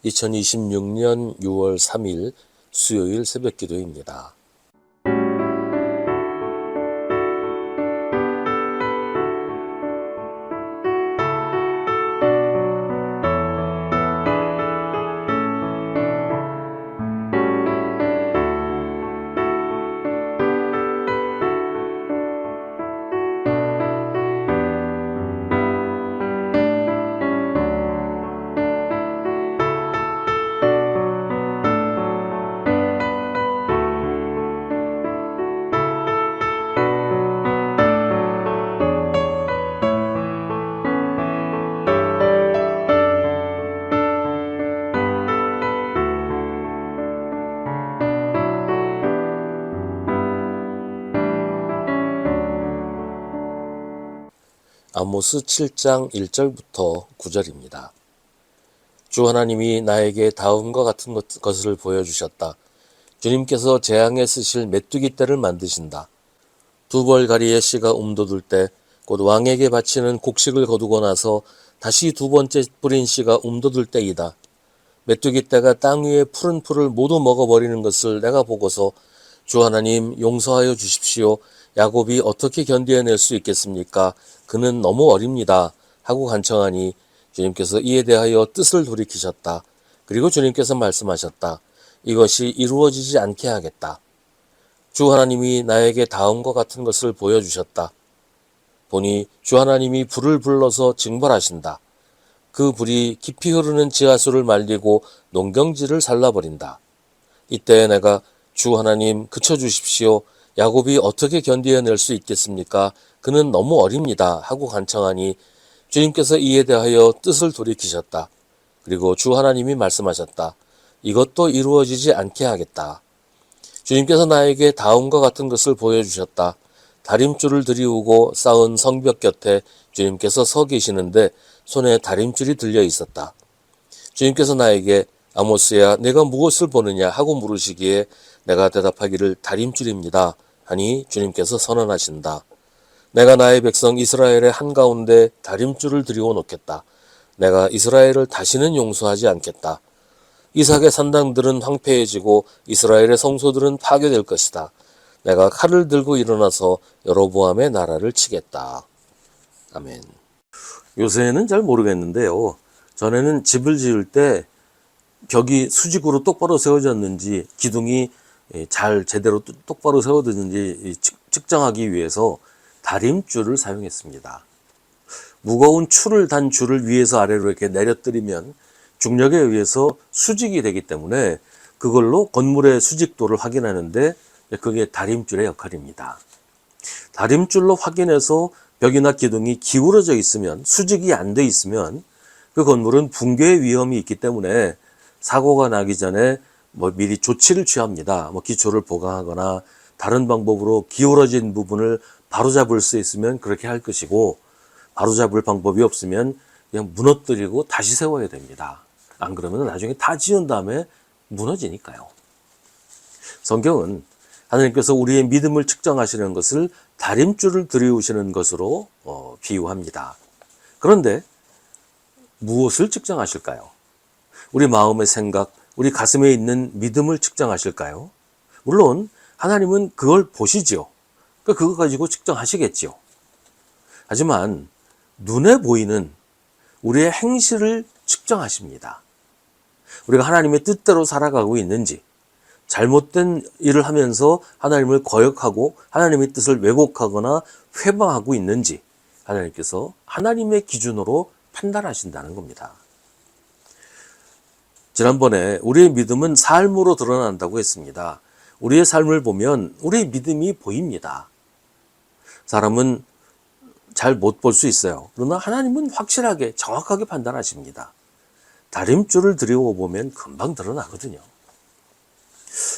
2026년 6월 3일 수요일 새벽 기도입니다. 아모스 7장 1절부터 9절입니다. 주 하나님이 나에게 다음과 같은 것을 보여주셨다. 주님께서 재앙에 쓰실 메뚜기 떼를 만드신다. 두 벌가리의 씨가 움돋을 때 곧 왕에게 바치는 곡식을 거두고 나서 다시 두 번째 뿌린 씨가 움돋을 때이다. 메뚜기 떼가 땅 위의 푸른 풀을 모두 먹어버리는 것을 내가 보고서 주 하나님 용서하여 주십시오. 야곱이 어떻게 견뎌낼 수 있겠습니까? 그는 너무 어립니다. 하고 간청하니 주님께서 이에 대하여 뜻을 돌이키셨다. 그리고 주님께서 말씀하셨다. 이것이 이루어지지 않게 하겠다. 주 하나님이 나에게 다음과 같은 것을 보여주셨다. 보니 주 하나님이 불을 불러서 징벌하신다. 그 불이 깊이 흐르는 지하수를 말리고 농경지를 살라버린다. 이때 내가 주 하나님 그쳐주십시오. 야곱이 어떻게 견디어낼 수 있겠습니까? 그는 너무 어립니다. 하고 간청하니 주님께서 이에 대하여 뜻을 돌이키셨다. 그리고 주 하나님이 말씀하셨다. 이것도 이루어지지 않게 하겠다. 주님께서 나에게 다음과 같은 것을 보여주셨다. 다림줄을 들이우고 쌓은 성벽 곁에 주님께서 서 계시는데 손에 다림줄이 들려 있었다. 주님께서 나에게 아모스야 내가 무엇을 보느냐 하고 물으시기에 내가 대답하기를 다림줄입니다. 하니 주님께서 선언하신다. 내가 나의 백성 이스라엘의 한가운데 다림줄을 들이워 놓겠다. 내가 이스라엘을 다시는 용서하지 않겠다. 이삭의 산당들은 황폐해지고 이스라엘의 성소들은 파괴될 것이다. 내가 칼을 들고 일어나서 여로보암의 나라를 치겠다. 아멘. 요새는 잘 모르겠는데요. 전에는 집을 지을 때 벽이 수직으로 똑바로 세워졌는지 기둥이 잘 제대로 똑바로 세워졌는지 측정하기 위해서 다림줄을 사용했습니다. 무거운 추를 단 줄을 위에서 아래로 이렇게 내려뜨리면 중력에 의해서 수직이 되기 때문에 그걸로 건물의 수직도를 확인하는데 그게 다림줄의 역할입니다. 다림줄로 확인해서 벽이나 기둥이 기울어져 있으면 수직이 안 돼 있으면 그 건물은 붕괴의 위험이 있기 때문에 사고가 나기 전에 미리 조치를 취합니다. 기초를 보강하거나 다른 방법으로 기울어진 부분을 바로잡을 수 있으면 그렇게 할 것이고 바로잡을 방법이 없으면 그냥 무너뜨리고 다시 세워야 됩니다. 안 그러면 나중에 다 지은 다음에 무너지니까요. 성경은 하나님께서 우리의 믿음을 측정하시는 것을 다림줄을 들이우시는 것으로 비유합니다. 그런데 무엇을 측정하실까요? 우리 마음의 생각, 우리 가슴에 있는 믿음을 측정하실까요? 물론 하나님은 그걸 보시죠. 그거 가지고 측정하시겠죠. 하지만 눈에 보이는 우리의 행실을 측정하십니다. 우리가 하나님의 뜻대로 살아가고 있는지, 잘못된 일을 하면서 하나님을 거역하고 하나님의 뜻을 왜곡하거나 회방하고 있는지 하나님께서 하나님의 기준으로 판단하신다는 겁니다. 지난번에 우리의 믿음은 삶으로 드러난다고 했습니다. 우리의 삶을 보면 우리의 믿음이 보입니다. 사람은 잘 못 볼 수 있어요. 그러나 하나님은 확실하게 정확하게 판단하십니다. 다림줄을 들이워 보면 금방 드러나거든요.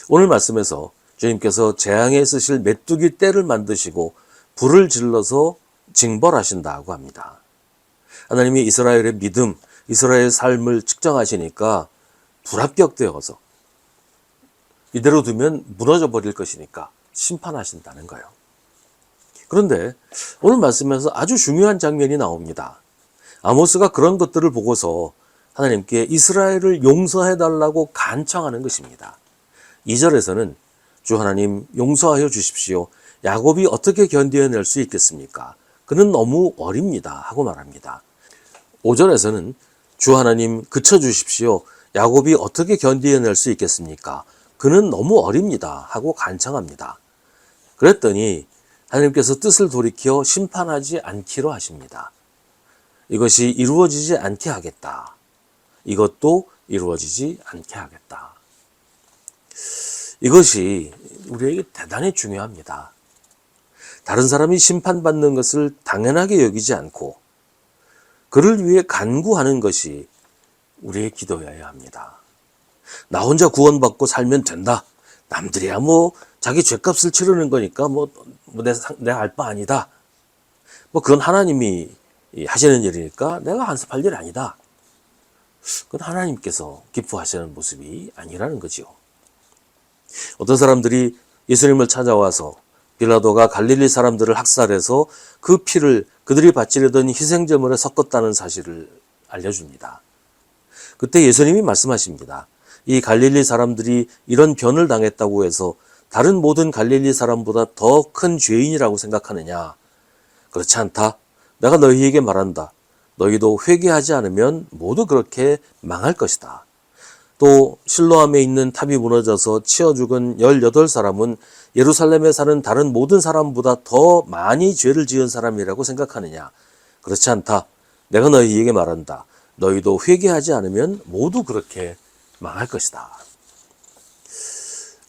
오늘 말씀에서 주님께서 재앙에 쓰실 메뚜기 떼를 만드시고 불을 질러서 징벌하신다고 합니다. 하나님이 이스라엘의 믿음, 이스라엘의 삶을 측정하시니까 불합격되어서 이대로 두면 무너져 버릴 것이니까 심판하신다는 거예요. 그런데 오늘 말씀에서 아주 중요한 장면이 나옵니다. 아모스가 그런 것들을 보고서 하나님께 이스라엘을 용서해 달라고 간청하는 것입니다. 2절에서는 주 하나님 용서하여 주십시오. 야곱이 어떻게 견뎌낼 수 있겠습니까? 그는 너무 어립니다. 하고 말합니다. 5절에서는 주 하나님 그쳐 주십시오. 야곱이 어떻게 견뎌낼 수 있겠습니까? 그는 너무 어립니다. 하고 간청합니다. 그랬더니 하나님께서 뜻을 돌이켜 심판하지 않기로 하십니다. 이것이 이루어지지 않게 하겠다. 이것도 이루어지지 않게 하겠다. 이것이 우리에게 대단히 중요합니다. 다른 사람이 심판받는 것을 당연하게 여기지 않고 그를 위해 간구하는 것이 우리의 기도여야 합니다. 나 혼자 구원받고 살면 된다. 남들이야 자기 죄값을 치르는 거니까 내가 알 바 아니다. 그건 하나님이 하시는 일이니까 내가 간섭할 일이 아니다. 그건 하나님께서 기뻐하시는 모습이 아니라는 거지요. 어떤 사람들이 예수님을 찾아와서 빌라도가 갈릴리 사람들을 학살해서 그 피를 그들이 바치려던 희생제물에 섞었다는 사실을 알려줍니다. 그때 예수님이 말씀하십니다. 이 갈릴리 사람들이 이런 변을 당했다고 해서 다른 모든 갈릴리 사람보다 더 큰 죄인이라고 생각하느냐? 그렇지 않다. 내가 너희에게 말한다. 너희도 회개하지 않으면 모두 그렇게 망할 것이다. 또 실로암에 있는 탑이 무너져서 치어 죽은 18사람은 예루살렘에 사는 다른 모든 사람보다 더 많이 죄를 지은 사람이라고 생각하느냐? 그렇지 않다. 내가 너희에게 말한다. 너희도 회개하지 않으면 모두 그렇게 망할 것이다.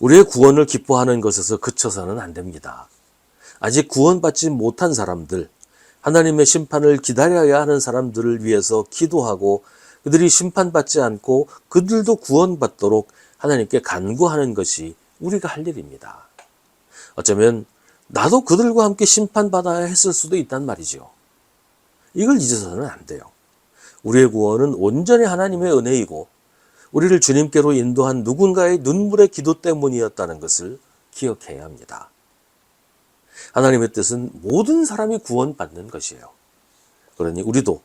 우리의 구원을 기뻐하는 것에서 그쳐서는 안 됩니다. 아직 구원받지 못한 사람들, 하나님의 심판을 기다려야 하는 사람들을 위해서 기도하고 그들이 심판받지 않고 그들도 구원받도록 하나님께 간구하는 것이 우리가 할 일입니다. 어쩌면 나도 그들과 함께 심판받아야 했을 수도 있단 말이죠. 이걸 잊어서는 안 돼요. 우리의 구원은 온전히 하나님의 은혜이고 우리를 주님께로 인도한 누군가의 눈물의 기도 때문이었다는 것을 기억해야 합니다. 하나님의 뜻은 모든 사람이 구원받는 것이에요. 그러니 우리도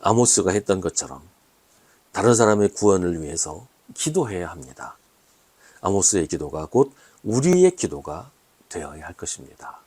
아모스가 했던 것처럼 다른 사람의 구원을 위해서 기도해야 합니다. 아모스의 기도가 곧 우리의 기도가 되어야 할 것입니다.